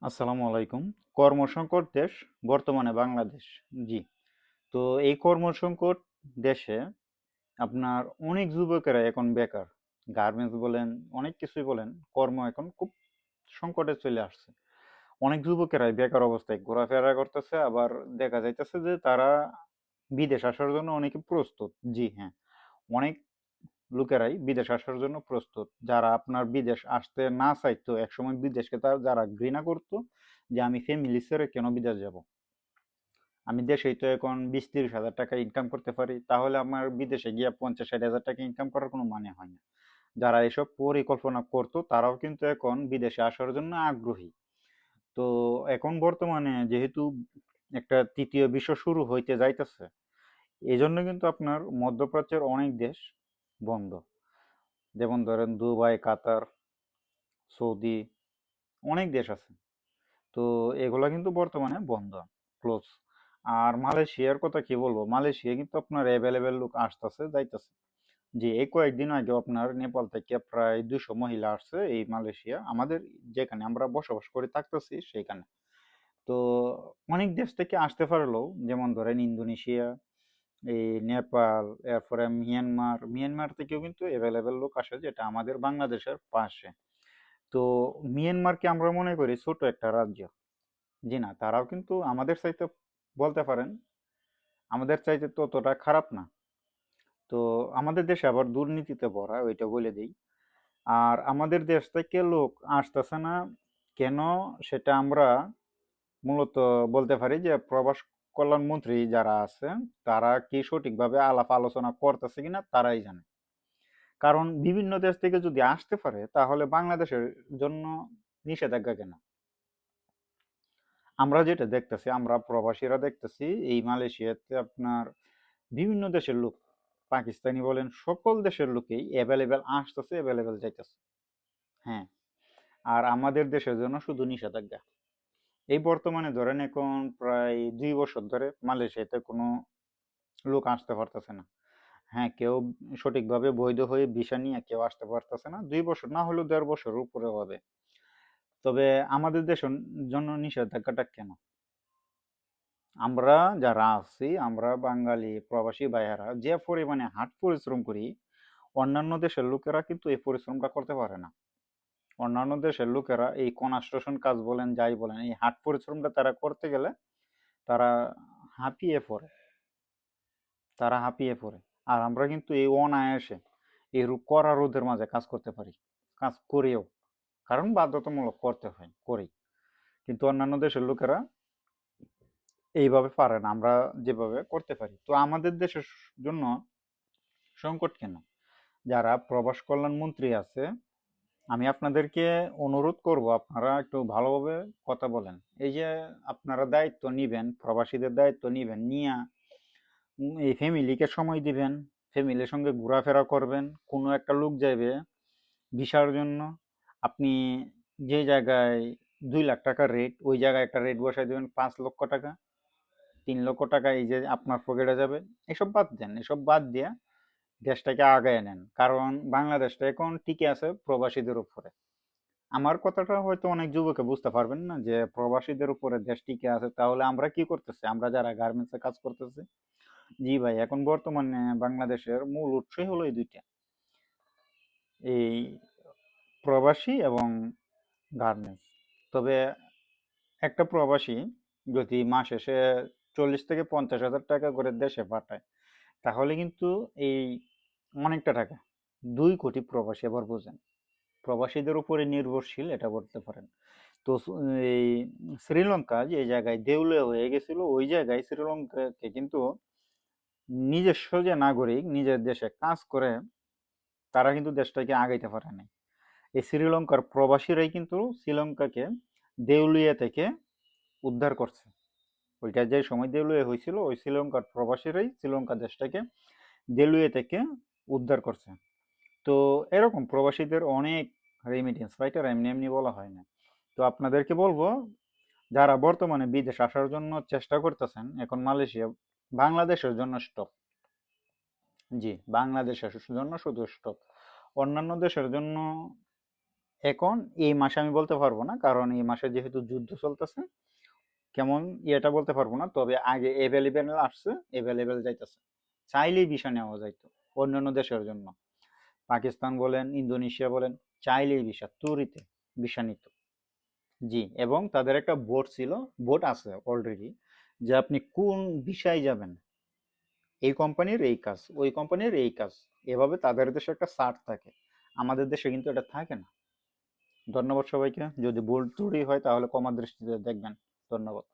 আসসালামু আলাইকুম। কর্মসংকট দেশ বর্তমানে বাংলাদেশ। জি। তো এই কর্মসংকট দেশে আপনার অনেক যুবকেরা এখন বেকার। গার্মেন্টস বলেন, অনেক কিছুই বলেন, কর্ম এখন খুব সংকটে চলে আসছে। অনেক যুবকেরাই বেকার অবস্থায় ঘোরাফেরা করতেছে, আবার দেখা যাইতেছে যে তারা বিদেশ আসার জন্য অনেকে প্রস্তুত। জি হ্যাঁ, অনেক লোকেরাই বিদেশ আসার জন্য প্রস্তুত। যারা আপনার বিদেশ আসতে না চাইতো, একসময় বিদেশকে যারা ঘৃণা করতো যে আমি ফ্যামিলি ছেড়ে কেন বিদেশ যাব, আমি দেশেই তো এখন 20-30 হাজার টাকা ইনকাম করতে পারি, তাহলে আমার বিদেশে গিয়ে 50-60 হাজার টাকা ইনকাম করার কোনো মানে হয় না। যারা এসব পরিকল্পনা করতো তারাও কিন্তু এখন বিদেশে আসার জন্য আগ্রহী। তো এখন বর্তমানে যেহেতু একটা তৃতীয় বিশ্ব শুরু হইতে যাইতেছে, এই জন্য কিন্তু আপনার মধ্যপ্রাচ্যের অনেক দেশ বন্ধ। যেমন ধরেন দুবাই, কাতার, সৌদি, অনেক দেশ আছে। তো এগুলা কিন্তু বর্তমানে বন্ধ, ক্লোজ। আর মালয়েশিয়ার কথা কি বলবো, মালয়েশিয়া কিন্তু আপনার অ্যাভেলেবেল লোক আসতেছে যাইতেছে। যে এই কয়েকদিন আগে আপনার নেপাল থেকে প্রায় 200 মহিলা আসছে এই মালয়েশিয়া, আমাদের যেখানে আমরা বসবাস করে থাকতেছি সেইখানে। তো অনেক দেশ থেকে আসতে পারলো, যেমন ধরেন ইন্দোনেশিয়া, এই নেপাল, এরপরে মিয়ানমার, মিয়ানমার থেকেও কিন্তু অ্যাভেলেবেল লোক আসে, যেটা আমাদের বাংলাদেশের পাশে। তো মিয়ানমারকে আমরা মনে করি ছোট একটা রাজ্য। জি না, তারাও কিন্তু আমাদের চাইতে, বলতে পারেন আমাদের চাইতে তো অতটা খারাপ না। তো আমাদের দেশে আবার দুর্নীতিতে ভরা, ওইটা বলে দিই। আর আমাদের দেশ থেকে লোক আসতেছে না কেন, সেটা আমরা মূলত বলতে পারি যে প্রবাস কল্যাণ মন্ত্রী যারা আছে, তারা কি সঠিকভাবে আলাপ আলোচনা করতেছে কিনা তারাই জানে। কারণ বিভিন্ন দেশ থেকে যদি আসতে পারে, তাহলে বাংলাদেশের জন্য নিষেধাজ্ঞা কেন? আমরা যেটা দেখতেছি, আমরা প্রবাসীরা দেখতেছি এই মালয়েশিয়াতে আপনার বিভিন্ন দেশের লোক, পাকিস্তানি বলেন, সকল দেশের লোকেই অ্যাভেলেবেল আসতেছে, অ্যাভেলেবেল যাইতেছে। হ্যাঁ। আর আমাদের দেশের জন্য শুধু নিষেধাজ্ঞা। এই বর্তমানে ধরেন এখন প্রায় 2 বছর ধরে মালয়েশিয়াতে কোনো লোক আসতে পারতেছে না। হ্যাঁ, কেউ সঠিকভাবে বৈধ হয়ে ভিসা নিয়ে কেউ আসতে পারতেছে না, 2 বছর না হলেও 1.5 বছর উপরে হবে। তবে আমাদের দেশের জন্য নিষেধাজ্ঞাটা কেন? আমরা যারা আছি, আমরা বাঙালি প্রবাসী ভাইয়েরা যে পরিমাণে হাট পরিশ্রম করি, অন্যান্য দেশের লোকেরা কিন্তু এই পরিশ্রমটা করতে পারে না। অন্যান্য দেশের লোকেরা এই কনস্ট্রাকশন কাজ বলেন, যাই বলেন, এই হাট পরিশ্রমটা তারা করতে গেলে তারা হাঁপিয়ে পড়ে, তারা হাঁপিয়ে পড়ে। আর আমরা কিন্তু এই অনায়াসে এই কড়া রোদের মাঝে কাজ করতে পারি, কাজ করিও, কারণ বাধ্যতামূলক করতে হয়, করি। কিন্তু অন্যান্য দেশের লোকেরা এইভাবে পারে না, আমরা যেভাবে করতে পারি। তো আমাদের দেশের জন্য সংকট কেন? যারা প্রবাস কল্যাণ মন্ত্রী আছে, আমি আপনাদেরকে অনুরোধ করব, আপনারা একটু ভালোভাবে কথা বলেন। এই যে আপনারা দায়িত্ব নিবেন, প্রবাসীদের দায়িত্ব নিবেন, নিয়া এই ফ্যামিলিকে সময় দিবেন, ফ্যামিলির সঙ্গে ঘোরাফেরা করবেন। কোনো একটা লোক যাইবে ভিসার জন্য, আপনি যে জায়গায় 2 লাখ টাকা রেট, ওই জায়গায় একটা রেট বসাই দেবেন 5 লক্ষ টাকা, 3 লক্ষ টাকা এই যে আপনার পকেটে যাবে। এসব বাদ দেন, এসব বাদ দিয়ে দেশটাকে আগায় নেন, কারণ বাংলাদেশটা এখন টিকে আছে প্রবাসীদের উপরে। আমার কথাটা হয়তো অনেক যুবকে বুঝতে পারবেন না, যে প্রবাসীদের উপরে দেশ টিকে আছে, তাহলে আমরা কি করতেছি, আমরা যারা গার্মেন্টসে কাজ করতেছি। জি ভাই, এখন বর্তমানে বাংলাদেশের মূল উৎসই হলো এই দুইটা, এই প্রবাসী এবং গার্মেন্টস। তবে একটা প্রবাসী যদি মাস শেষে 40 থেকে 50 হাজার টাকা করে দেশে পাঠায়, তাহলে কিন্তু এই অনেকটা টাকা। 2 কোটি প্রবাসী, আবার বোঝেন, প্রবাসীদের উপরে নির্ভরশীল, এটা বলতে পারেন। তো এই শ্রীলঙ্কা যে জায়গায় দেউলিয়া হয়ে গেছিল, ওই জায়গায় শ্রীলঙ্কাকে কিন্তু নিজস্ব যে নাগরিক নিজের দেশে কাজ করে, তারা কিন্তু দেশটাকে আগাইতে পারে নাই। এই শ্রীলঙ্কার প্রবাসীরাই কিন্তু শ্রীলঙ্কাকে দেউলিয়া থেকে উদ্ধার করছে। ওইটা যে সময় দেউলিয়া হয়েছিল, ওই শ্রীলঙ্কার প্রবাসীরাই শ্রীলঙ্কা দেশটাকে দেউলিয়া থেকে উদ্ধার করছে। তো এরকম প্রবাসীদের অনেক রেমিটেন্স ফাইটার, এমনি এমনি বলা হয় না। তো আপনাদেরকে বলবো, যারা বর্তমানে বিদেশ আসার জন্য চেষ্টা করতেছেন, এখন মালয়েশিয়া বাংলাদেশের জন্য স্টপ। জি, বাংলাদেশের জন্য শুধু স্টপ, অন্যান্য দেশের জন্য এখন এই মাসে আমি বলতে পারবো না, কারণ এই মাসে যেহেতু যুদ্ধ চলতেছে, কেমন এটা বলতে পারবো না। তবে আগে অ্যাভেলেবেল আসছে, অ্যাভেলেবেল যাইতেছে, চাইলেই ভিসা নেওয়া যাইতো অন্যান্য দেশের জন্য। পাকিস্তান বলেন, ইন্দোনেশিয়া বলেন, চাইলেই ভিসা তুরিতে ভিসা নিত। জি, এবং তাদের একটা বোর্ড ছিল, বোর্ড আছে অলরেডি, যে আপনি কোন ভিসায় যাবেন, এই কোম্পানির এই কাজ, ওই কোম্পানির এই কাজ, এভাবে তাদের দেশে একটা সার্ট থাকে। আমাদের দেশে কিন্তু এটা থাকে না। ধন্যবাদ সবাইকে। যদি ভুল ত্রুটি হয় তাহলে ক্ষমা দৃষ্টিতে দেখবেন। ধন্যবাদ।